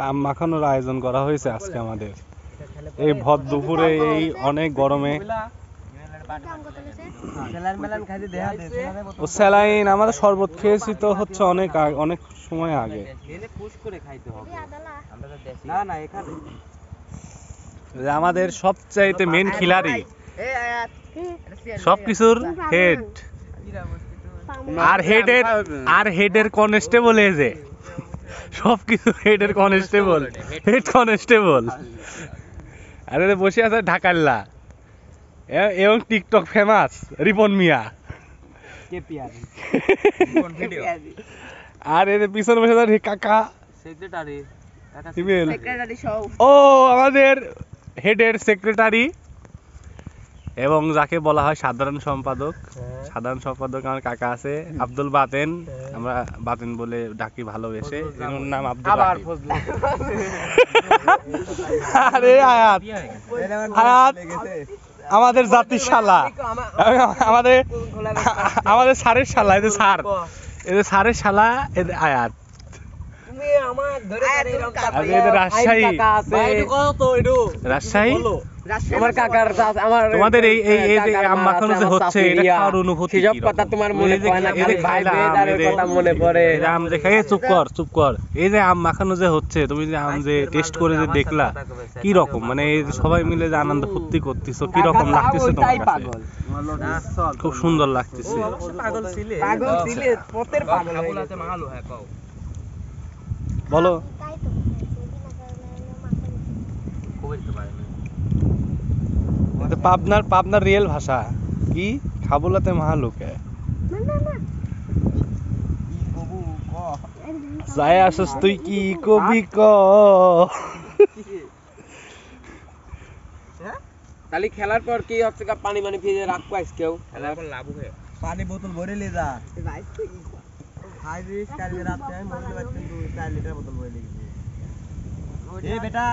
আম মাখানোর আয়োজন করা হয়েছে আজকে আমাদের এই ভর দুপুরে, এই অনেক গরমে। ও স্যালাইন আমাদের শরবত খেয়েছি তো হচ্ছে অনেক সময় আগে। আমাদের সবচাইতে মেন খিলাড়ি, সবকিছুর হেড আর হেডের কনস্টেবল, এই যে সবকিছু হেডের কনস্টেবল, হেড কনস্টেবল। আরে বসে আছে ঢাকাল্লা এবং টিকটক ফেমাস রিপন মিয়া। আর এর পিছনে বসে আছে কাকা সেক্রেটারি, ও আমাদের হেডের সেক্রেটারি, এবং যাকে বলা হয় সাধারণ সম্পাদক। সাধারণ সম্পাদক আমার কাকা আছে আব্দুল বাতেন, আমরা বাতেন বলে ডাকি ভালোবেসে। এর নাম আব্দুল আরে আয়াত আমাদের জাতির শালা, আমাদের স্যারের শালা, এদের স্যার, এদের স্যারের শালা, এদের আয়াত। রাজশাহী আমার কাকার, তোমাদের এই আম মাখানো যে হচ্ছে, এটা খাওয়ার অনুভূতি কি রকম? তোমার মনে পড়ে না ভাই বেদারের কথা মনে পড়ে? আম যে খাই, চুপ কর, এই যে আম মাখানো যে হচ্ছে, তুমি যে আম যে টেস্ট করে যে দেখলা, কি রকম মানে সবাই মিলে যে আনন্দ ফুর্তি করতেছো, কি রকম লাগতেছে তোমার কাছে? খুব সুন্দর লাগতেছে। বলো, পাবনার রিয়েল ভাষা কি? খাবুলাতে মাহালুকে যাই আসস তুই কি কবি ক। তাহলে খেলার পর কি হচ্ছে, পানি মানে ফ্রিজে রাখবো আজকেও, লাভ হয়ে পানি বোতল ভরে লে যা হাই রিস্ক কালকে রাতে আমি বলতে পারছি 4 লিটার বোতল ভরে লিখছি। এই বেটা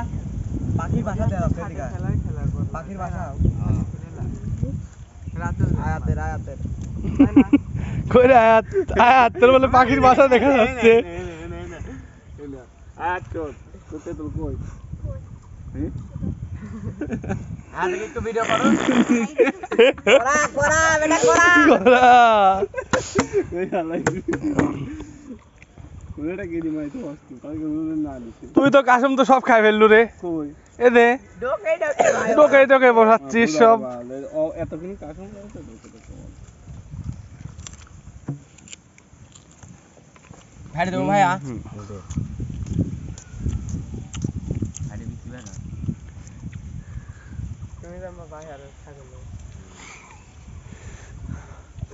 পাখির ভাষা দে আছে ঠিক আছে, পাখির ভাষা আয়াতের কই রে আয়াত তোর বলে পাখির ভাষা দেখা যাচ্ছে। আয়াত তোতে তো কই আর একটু ভিডিও করো, করা বেটা করা এই শালা ওটা কি দিমাই তো হচ্ছে কালকে ওদের না দিছে। তুই তো কাসম তো সব খাই ফেললু রে। কই এ দে ঢোকে বসাচ্ছিস সব। এতক্ষণ কাসম করতে ভাই দেবো ভাইয়া, ভাই বিক্রি না তুমি তো আমার ভাই আর থাকো না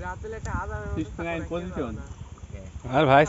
রাতে একটা আদা পজিশন। আর ভাই